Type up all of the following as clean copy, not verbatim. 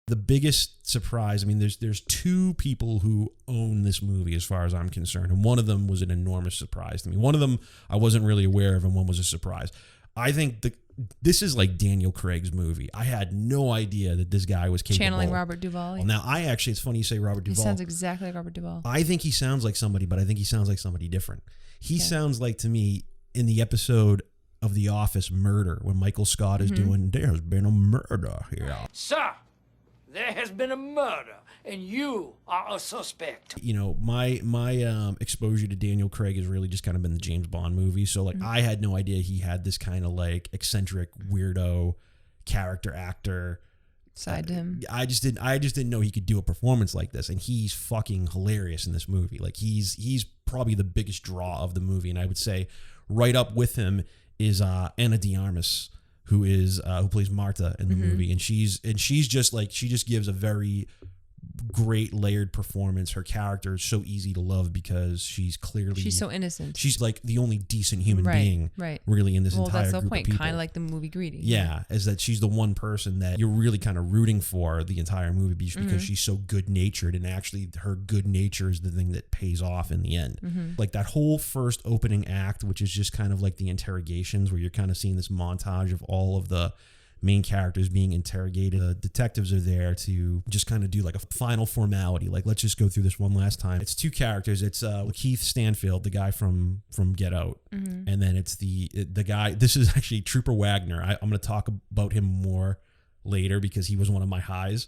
The biggest surprise, I mean, there's two people who own this movie as far as I'm concerned, and one of them was an enormous surprise to me. One of them I wasn't really aware of, and one was a surprise. I think this is like Daniel Craig's movie. I had no idea that this guy was capable. Channeling Robert Duvall. Well, now, it's funny you say Robert Duvall. He sounds exactly like Robert Duvall. I think he sounds like somebody, but I think he sounds like somebody different. He sounds like, to me, in the episode of The Office, Murder, when Michael Scott is doing, there's been a murder here. Sir, there has been a murder, and you are a suspect. You know, my exposure to Daniel Craig has really just kind of been the James Bond movies. So, like, I had no idea he had this kind of, like, eccentric, weirdo character actor side to him. I just didn't know he could do a performance like this, and he's fucking hilarious in this movie. Like, he's probably the biggest draw of the movie, and I would say right up with him is Ana de Armas, who plays Marta in the movie, and she's just like, she just gives a very great layered performance. Her character is so easy to love because she's so innocent. She's like the only decent human being really in this entire group of people. Well, that's the point, kind of like the movie Greedy. Yeah, is that she's the one person that you're really kind of rooting for the entire movie because she's so good-natured, and actually her good nature is the thing that pays off in the end. Like that whole first opening act, which is just kind of like the interrogations, where you're kind of seeing this montage of all of the main characters being interrogated. The detectives are there to just kind of do like a final formality. Like, let's just go through this one last time. It's two characters. It's Lakeith Stanfield, the guy from Get Out. And then it's the guy, this is actually Trooper Wagner. I'm going to talk about him more later because he was one of my highs.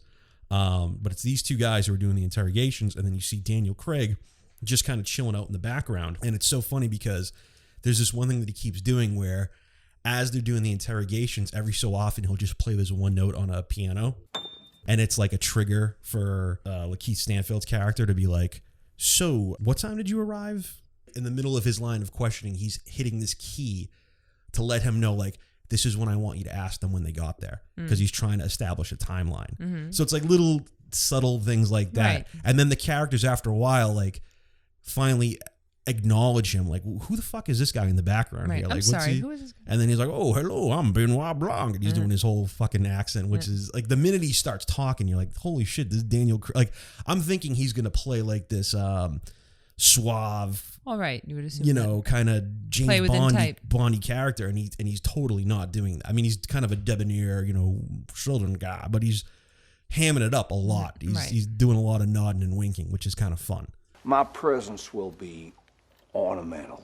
But it's these two guys who are doing the interrogations, and then you see Daniel Craig just kind of chilling out in the background. And it's so funny because there's this one thing that he keeps doing where, as they're doing the interrogations, every so often he'll just play this one note on a piano, and it's like a trigger for Lakeith Stanfield's character to be like, so what time did you arrive? In the middle of his line of questioning, he's hitting this key to let him know, like, this is when I want you to ask them when they got there, because he's trying to establish a timeline. So it's like little subtle things like that. And then the characters, after a while, like, finally acknowledge him, like, who the fuck is this guy in the background here? Like, I'm sorry, who is this guy? And then he's like, oh, hello, I'm Benoit Blanc, and he's doing his whole fucking accent, which is like, the minute he starts talking, you're like, holy shit, this is Daniel. Like, I'm thinking he's gonna play like this suave, all right, you would assume, you know, kind of James Bondy character, and he's totally not doing that. I mean, he's kind of a debonair, you know, southern guy, but he's hamming it up a lot. He's doing a lot of nodding and winking, which is kind of fun. My presence will be ornamental.